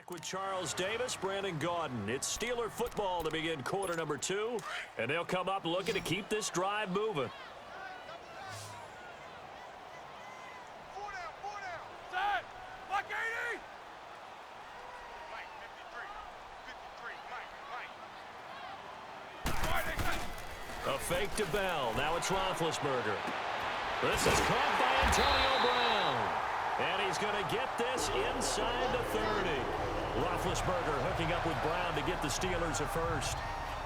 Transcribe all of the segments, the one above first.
Back with Charles Davis, Brandon Gaudin. It's Steeler football to begin quarter number 2, and they'll come up looking to keep this drive moving. Set! Like 80! A fake to Bell. Now it's Roethlisberger. This is caught by Antonio Brown. And he's going to get this inside the 30. Roethlisberger hooking up with Brown to get the Steelers a first.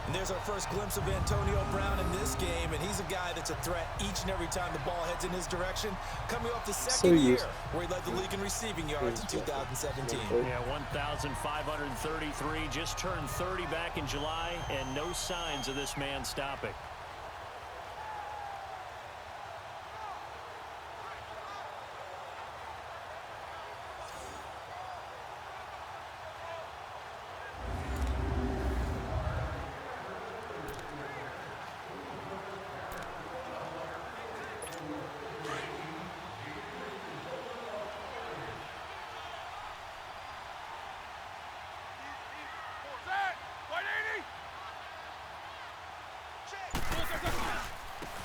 And there's our first glimpse of Antonio Brown in this game, and he's a guy that's a threat each and every time the ball heads in his direction, coming off the second year where he led the league in receiving yards in 2017. Yeah, 1,533, just turned 30 back in July, and no signs of this man stopping.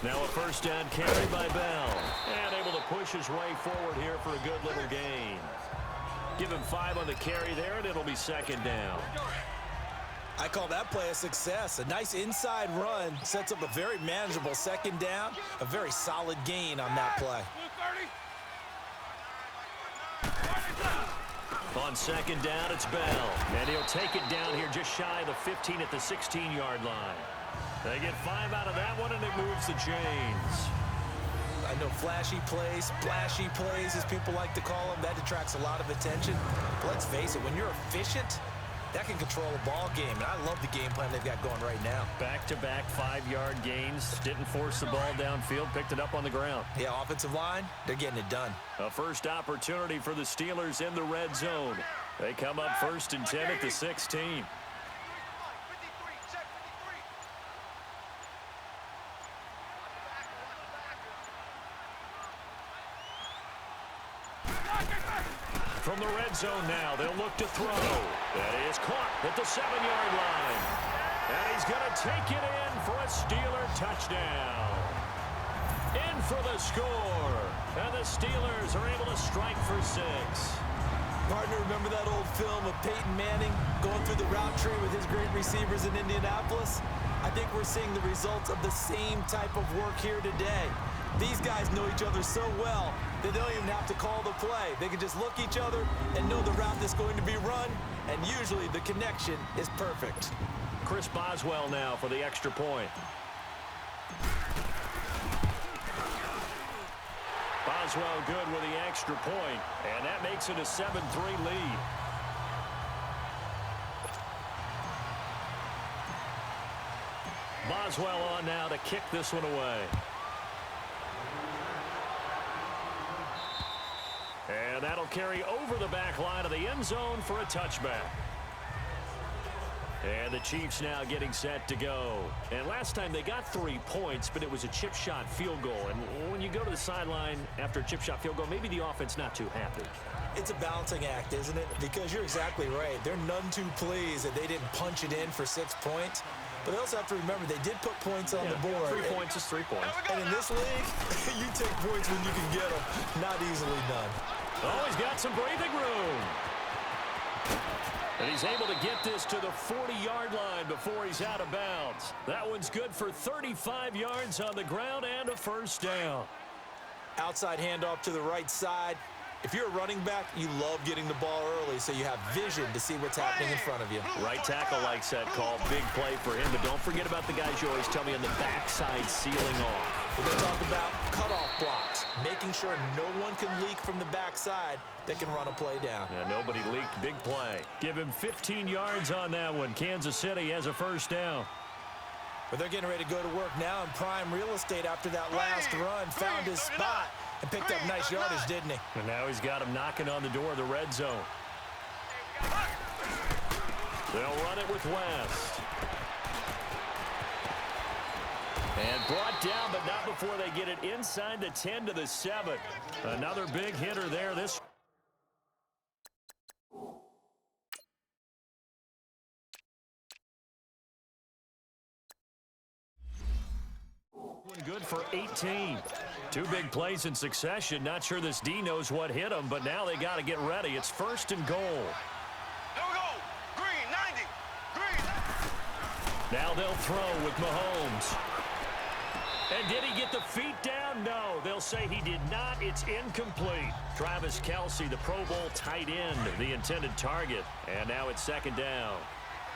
Now a first down carry by Bell. And able to push his way forward here for a good little gain. Give him 5 on the carry there, and it'll be second down. I call that play a success. A nice inside run sets up a very manageable second down. A very solid gain on that play. On second down, it's Bell. And he'll take it down here just shy of the 15 at the 16-yard line. They get 5 out of that one, and it moves the chains. I know flashy plays, splashy plays, as people like to call them, that attracts a lot of attention. But let's face it, when you're efficient, that can control a ball game. And I love the game plan they've got going right now. Back-to-back 5-yard gains. Didn't force the ball downfield. Picked it up on the ground. Yeah, offensive line, they're getting it done. A first opportunity for the Steelers in the red zone. They come up 1st and 10 at the 16. From the red zone now, they'll look to throw. That is caught at the 7-yard line. And he's going to take it in for a Steeler touchdown. In for the score. And the Steelers are able to strike for 6. Partner, remember that old film of Peyton Manning going through the route tree with his great receivers in Indianapolis? I think we're seeing the results of the same type of work here today. These guys know each other so well that they don't even have to call the play. They can just look each other and know the route that's going to be run, and usually the connection is perfect. Chris Boswell now for the extra point. Boswell good with the extra point, and that makes it a 7-3 lead. Boswell on now to kick this one away. And that'll carry over the back line of the end zone for a touchback. And the Chiefs now getting set to go. And last time they got 3 points, but it was a chip shot field goal. And when you go to the sideline after a chip shot field goal, maybe the offense not too happy. It's a balancing act, isn't it? Because you're exactly right. They're none too pleased that they didn't punch it in for 6 points. But they also have to remember they did put points on the board. 3 points is 3 points. And in this league, you take points when you can get them. Not easily done. Oh, he's got some breathing room. And he's able to get this to the 40-yard line before he's out of bounds. That one's good for 35 yards on the ground and a first down. Outside handoff to the right side. If you're a running back, you love getting the ball early so you have vision to see what's happening in front of you. Right tackle likes that call. Big play for him. But don't forget about the guys you always tell me on the backside sealing off. We're going to talk about cutoff blocks, making sure no one can leak from the backside that can run a play down. Yeah, nobody leaked. Big play. Give him 15 yards on that one. Kansas City has a first down. But they're getting ready to go to work now in prime real estate after that last run. Found his spot and picked up nice yardage, didn't he? And now he's got him knocking on the door of the red zone. They'll run it with West. And brought down, but not before they get it inside the 10 to the 7. Another big hitter there. This good for 18. Two big plays in succession. Not sure this D knows what hit him, but now they got to get ready. It's 1st and goal. Here we go. Green, 90. Green. Now they'll throw with Mahomes. And did he get the feet down? No, they'll say he did not. It's incomplete. Travis Kelce, the Pro Bowl tight end, the intended target. And now it's 2nd down.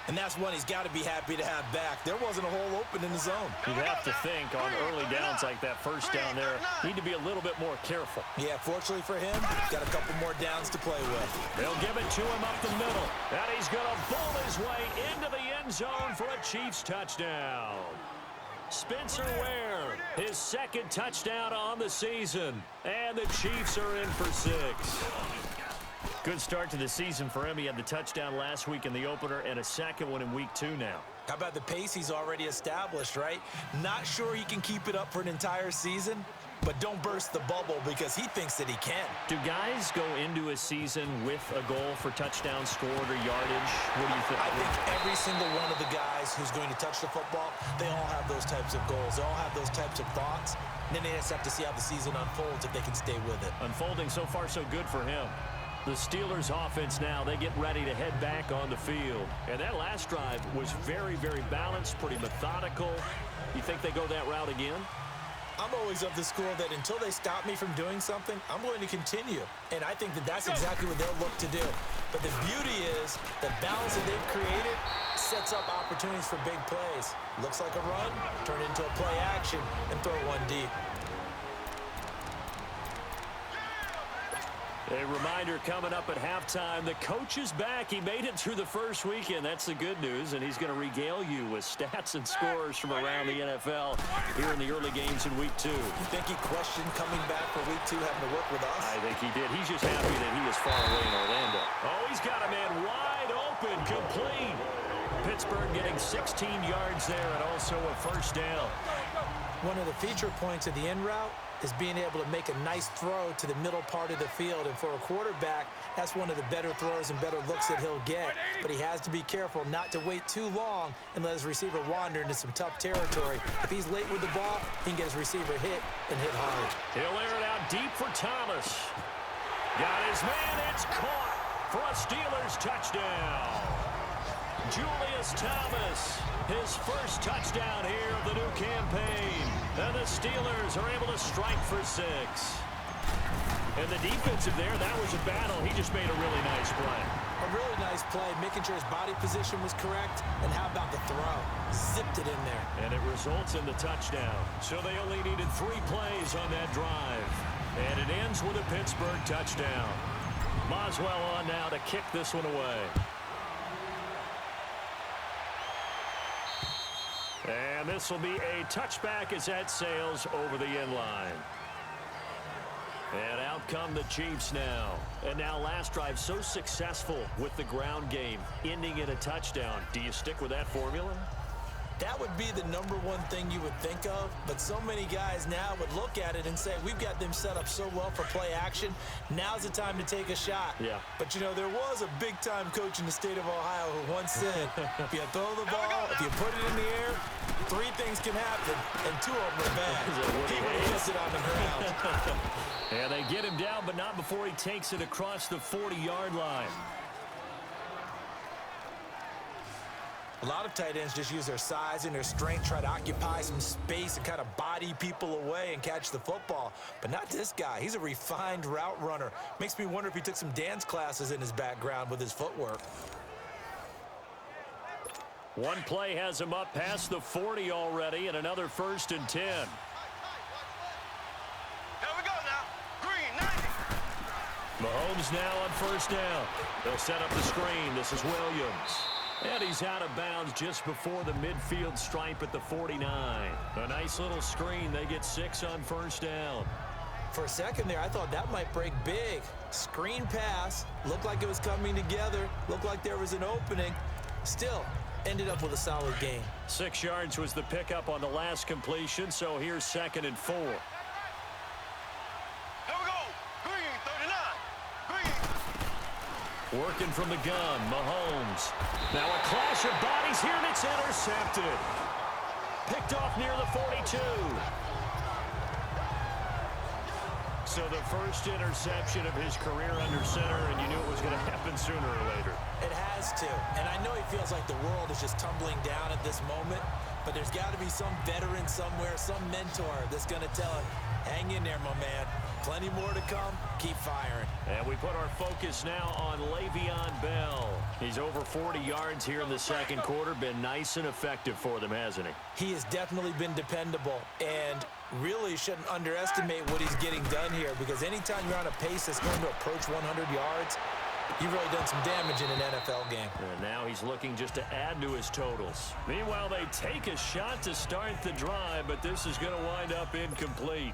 And that's one he's got to be happy to have back. There wasn't a hole open in the zone. You'd have to think on early downs like that 1st down there, need to be a little bit more careful. Yeah, fortunately for him, got a couple more downs to play with. They'll give it to him up the middle. And he's going to bowl his way into the end zone for a Chiefs touchdown. Spencer Ware, his 2nd touchdown on the season. And the Chiefs are in for 6. Good start to the season for him. He had the touchdown last week in the opener and a second one in week 2 now. How about the pace he's already established, right? Not sure he can keep it up for an entire season, but don't burst the bubble because he thinks that he can. Do guys go into a season with a goal for touchdowns scored or yardage? What do you think? I think every single one of the guys who's going to touch the football, they all have those types of goals. They all have those types of thoughts. And then they just have to see how the season unfolds if they can stay with it. Unfolding so far so good for him. The Steelers offense now, they get ready to head back on the field. And that last drive was very, very balanced, pretty methodical. You think they go that route again? I'm always of the school that until they stop me from doing something, I'm going to continue. And I think that that's exactly what they'll look to do. But the beauty is the balance that they've created sets up opportunities for big plays. Looks like a run, turn it into a play action, and throw one deep. A reminder coming up at halftime. The coach is back. He made it through the first weekend. That's the good news, and he's going to regale you with stats and scores from around the NFL here in the early games in week 2. You think he questioned coming back for week 2 having to work with us? I think he did. He's just happy that he was far away in Orlando. Oh, he's got a man wide open, complete. Pittsburgh getting 16 yards there and also a 1st down. One of the feature points of the in route is being able to make a nice throw to the middle part of the field. And for a quarterback, that's one of the better throws and better looks that he'll get. But he has to be careful not to wait too long and let his receiver wander into some tough territory. If he's late with the ball, he can get his receiver hit and hit hard. He'll air it out deep for Thomas. Got his man. It's caught for a Steelers touchdown. Julius Thomas, his 1st touchdown here of the new campaign. And the Steelers are able to strike for 6. And the defensive there, that was a battle. He just made a really nice play. A really nice play, making sure his body position was correct. And how about the throw? Zipped it in there. And it results in the touchdown. So they only needed 3 plays on that drive. And it ends with a Pittsburgh touchdown. Boswell on now to kick this one away. And this will be a touchback as that sails over the end line. And out come the Chiefs now. And now last drive so successful with the ground game, ending in a touchdown. Do you stick with that formula? That would be the #1 thing you would think of, but so many guys now would look at it and say, we've got them set up so well for play action, now's the time to take a shot. Yeah. But, you know, there was a big-time coach in the state of Ohio who once said, if you throw the ball, if you put it in the air, 3 things can happen, and 2 of them are bad. He would have hit it on the ground. And they get him down, but not before he takes it across the 40-yard line. A lot of tight ends just use their size and their strength, try to occupy some space and kind of body people away and catch the football. But not this guy. He's a refined route runner. Makes me wonder if he took some dance classes in his background with his footwork. One play has him up past the 40 already, and another 1st and 10. Here we go now. Green, 90. Mahomes now on 1st down. They'll set up the screen. This is Williams. And he's out of bounds just before the midfield stripe at the 49. A nice little screen. They get 6 on 1st down. For a second there, I thought that might break big. Screen pass. Looked like it was coming together. Looked like there was an opening. Still, ended up with a solid gain. 6 yards was the pickup on the last completion, so here's 2nd and 4. Here we go. Green, 39. Green. Working from the gun, Mahomes. Now a clash of bodies here, and it's intercepted. Picked off near the 42. So the first interception of his career under center, and you knew it was going to happen sooner or later. It has to. And I know he feels like the world is just tumbling down at this moment, but there's got to be some veteran somewhere, some mentor that's going to tell him, hang in there, my man. Plenty more to come. Keep firing. And we put our focus now on Le'Veon Bell. He's over 40 yards here in the second quarter. Been nice and effective for them, hasn't he? He has definitely been dependable, and really shouldn't underestimate what he's getting done here, because anytime you're on a pace that's going to approach 100 yards, you've really done some damage in an NFL game. And now he's looking just to add to his totals. Meanwhile, they take a shot to start the drive, but this is going to wind up incomplete.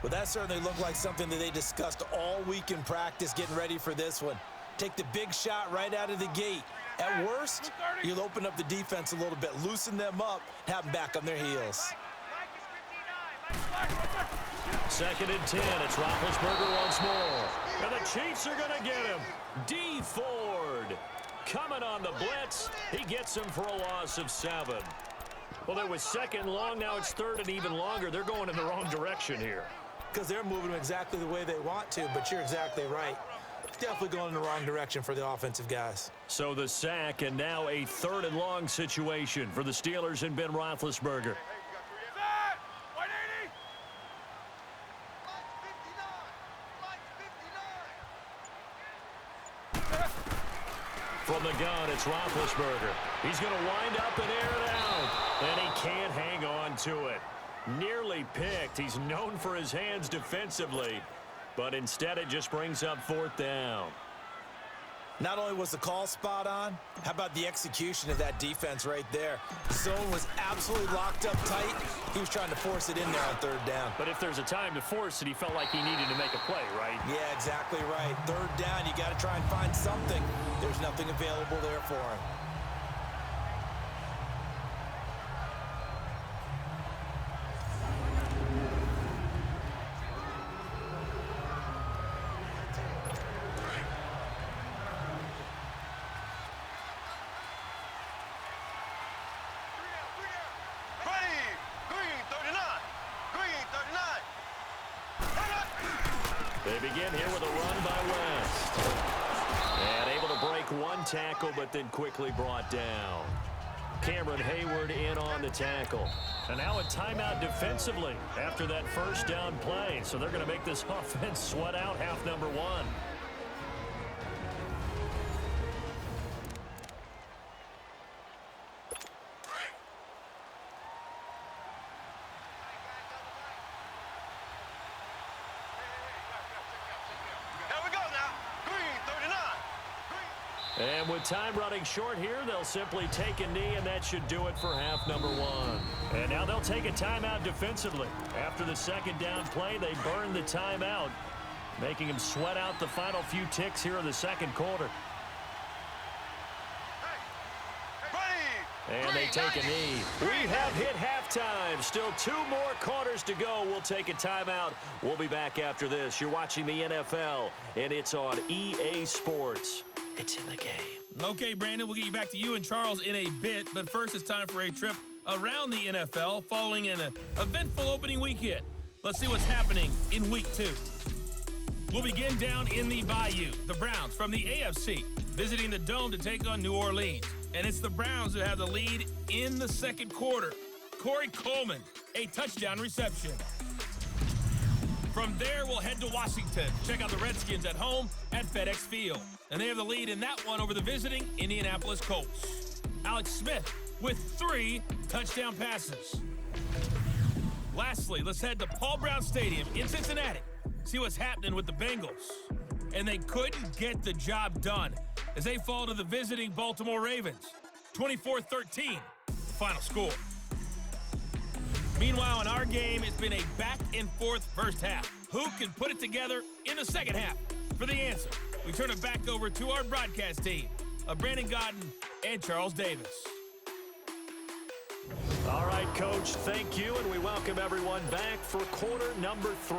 Well, that certainly looked like something that they discussed all week in practice getting ready for this one. Take the big shot right out of the gate. At worst, you'll open up the defense a little bit, loosen them up, have them back on their heels. 2nd and 10. It's Roethlisberger once more. And the Chiefs are going to get him. D. Ford coming on the blitz. He gets him for a loss of 7. Well, there was 2nd long. Now it's 3rd and even longer. They're going in the wrong direction here. Because they're moving them exactly the way they want to, but you're exactly right. It's definitely going in the wrong direction for the offensive guys. So the sack, and now a 3rd and long situation for the Steelers and Ben Roethlisberger. From the gun, it's Roethlisberger. He's going to wind up and air it out, and he can't hang on to it. Nearly picked. He's known for his hands defensively, but instead it just brings up 4th down. Not only was the call spot on, how about the execution of that defense right there? Zone was absolutely locked up tight. He was trying to force it in there on 3rd down. But if there's a time to force it, he felt like he needed to make a play, right? Yeah, exactly right. 3rd down, you got to try and find something. There's nothing available there for him. They begin here with a run by West. And able to break one tackle, but then quickly brought down. Cameron Hayward in on the tackle. And now a timeout defensively after that 1st down play. So they're going to make this offense sweat out half number 1. And with time running short here, they'll simply take a knee, and that should do it for half number 1. And now they'll take a timeout defensively. After the 2nd down play, they burn the timeout, making them sweat out the final few ticks here in the 2nd quarter. And they take a knee. We have hit halftime. Still 2 more quarters to go. We'll take a timeout. We'll be back after this. You're watching the NFL, and it's on EA Sports. It's in the game. Okay, Brandon, we'll get you back to you and Charles in a bit, but first it's time for a trip around the NFL following an eventful opening weekend. Let's see what's happening in Week 2. We'll begin down in the Bayou. The Browns from the AFC visiting the Dome to take on New Orleans. And it's the Browns who have the lead in the 2nd quarter. Corey Coleman, a touchdown reception. From there, we'll head to Washington. Check out the Redskins at home at FedEx Field. And they have the lead in that one over the visiting Indianapolis Colts. Alex Smith with 3 touchdown passes. Lastly, let's head to Paul Brown Stadium in Cincinnati. See what's happening with the Bengals. And they couldn't get the job done as they fall to the visiting Baltimore Ravens. 24-13, final score. Meanwhile, in our game, it's been a back-and-forth first half. Who can put it together in the second half? For the answer, we turn it back over to our broadcast team of Brandon Godden and Charles Davis. All right, Coach, thank you, and we welcome everyone back for quarter number 3.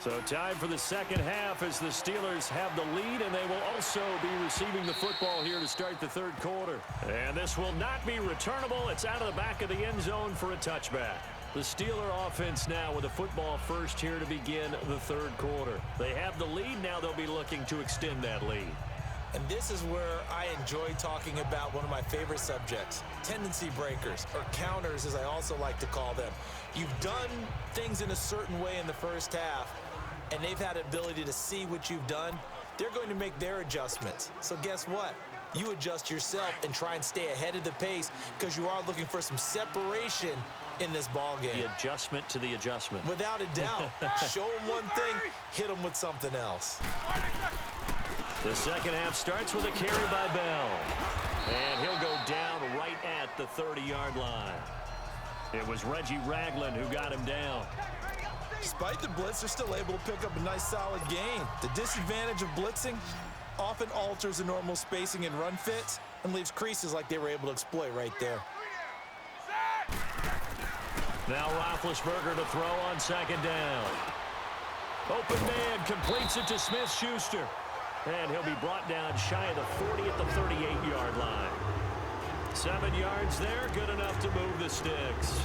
So time for the 2nd half as the Steelers have the lead, and they will also be receiving the football here to start the 3rd quarter. And this will not be returnable. It's out of the back of the end zone for a touchback. The Steeler offense now with a football first here to begin the third quarter. They have the lead. Now they'll be looking to extend that lead. And this is where I enjoy talking about one of my favorite subjects, tendency breakers, or counters as I also like to call them. You've done things in a certain way in the first half, and they've had the ability to see what you've done. They're going to make their adjustments. So guess what? You adjust yourself and try and stay ahead of the pace because you are looking for some separation in this ball game. The adjustment to the adjustment. Without a doubt. Show them one thing, hit them with something else. The second half starts with a carry by Bell. And he'll go down right at the 30-yard line. It was Reggie Ragland who got him down. Despite the blitz, they're still able to pick up a nice solid gain. The disadvantage of blitzing often alters the normal spacing and run fits and leaves creases like they were able to exploit right there. Now Roethlisberger to throw on second down. Open man completes it to Smith-Schuster. And he'll be brought down shy of the 40 at the 38-yard line. 7 yards there, good enough to move the sticks.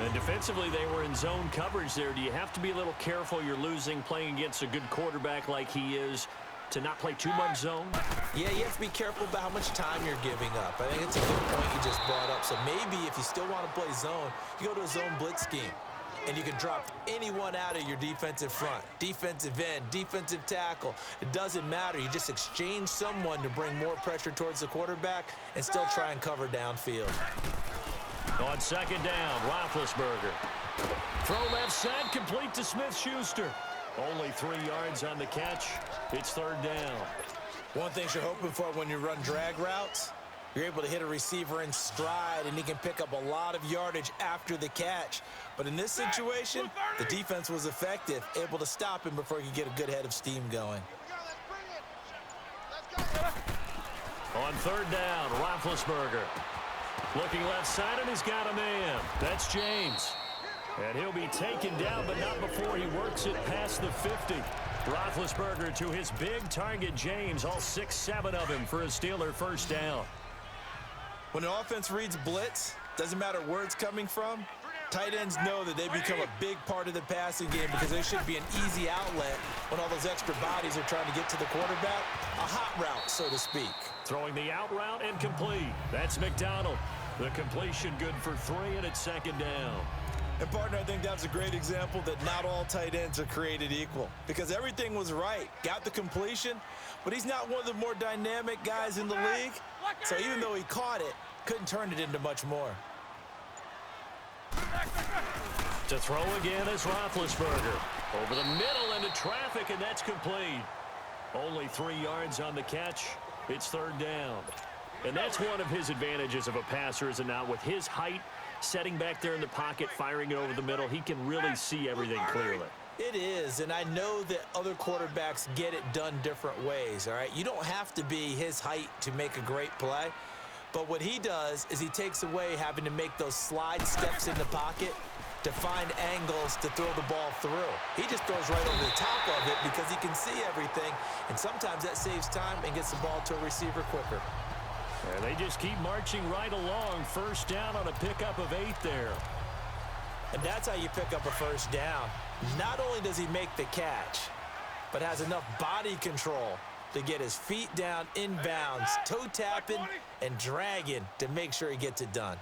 And defensively, they were in zone coverage there. Do you have to be a little careful? You're losing, playing against a good quarterback like he is, to not play too much zone? Yeah, you have to be careful about how much time you're giving up. I think it's a good point you just brought up. So maybe if you still want to play zone, you go to a zone blitz scheme. And you can drop anyone out of your defensive front, defensive end, defensive tackle. It doesn't matter. You just exchange someone to bring more pressure towards the quarterback and still try and cover downfield. On second down, Roethlisberger. Throw left side, complete to Smith-Schuster. Only 3 yards on the catch. It's third down. One thing you're hoping for when you run drag routes, you're able to hit a receiver in stride, and he can pick up a lot of yardage after the catch. But in this situation, the defense was effective, able to stop him before he could get a good head of steam going. On third down, Roethlisberger. Looking left side, and he's got a man. That's James. And he'll be taken down, but not before he works it past the 50. Roethlisberger to his big target, James, all 6-7 of him for a Steeler first down. When an offense reads blitz, doesn't matter where it's coming from, tight ends know that they become a big part of the passing game because they should be an easy outlet when all those extra bodies are trying to get to the quarterback. A hot route, so to speak. Throwing the out route and complete. That's McDonald. The completion good for 3, and it's second down. And, partner, I think that was a great example that not all tight ends are created equal because everything was right. Got the completion, but he's not one of the more dynamic guys in the league. So even though he caught it, couldn't turn it into much more. To throw again is Roethlisberger. Over the middle into traffic, and that's complete. Only 3 yards on the catch. It's third down. And that's one of his advantages of a passer, is it not? With his height, setting back there in the pocket, firing it over the middle, he can really see everything clearly. It is, and I know that other quarterbacks get it done different ways, all right? You don't have to be his height to make a great play, but what he does is he takes away having to make those slide steps in the pocket to find angles to throw the ball through. He just throws right over the top of it because he can see everything, and sometimes that saves time and gets the ball to a receiver quicker. And they just keep marching right along. First down on a pickup of 8 there. And that's how you pick up a first down. Not only does he make the catch, but has enough body control to get his feet down inbounds, toe tapping and dragging to make sure he gets it done.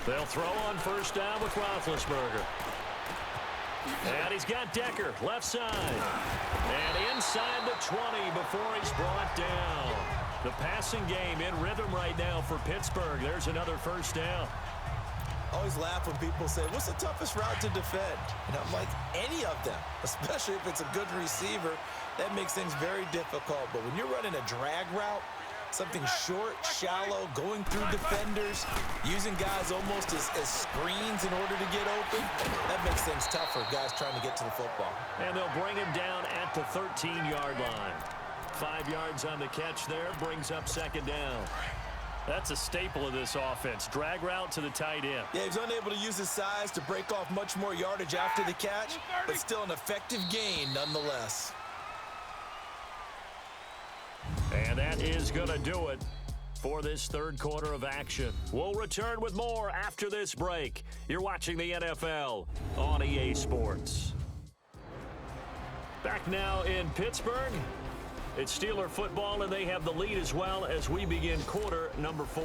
They'll throw on first down with Roethlisberger. And he's got Decker, left side. And inside the 20 before he's brought down. The passing game in rhythm right now for Pittsburgh. There's another first down. I always laugh when people say, what's the toughest route to defend? And I'm like, any of them, especially if it's a good receiver. That makes things very difficult. But when you're running a drag route, something short, shallow, going through defenders, using guys almost as screens in order to get open, that makes things tougher, guys trying to get to the football. And they'll bring him down at the 13-yard line. 5 yards on the catch there, brings up second down. That's a staple of this offense. Drag route to the tight end. Yeah, he's unable to use his size to break off much more yardage after the catch, but still an effective gain nonetheless. And that is going to do it for this third quarter of action. We'll return with more after this break. You're watching the NFL on EA Sports. Back now in Pittsburgh. It's Steeler football, and they have the lead as well as we begin quarter number 4.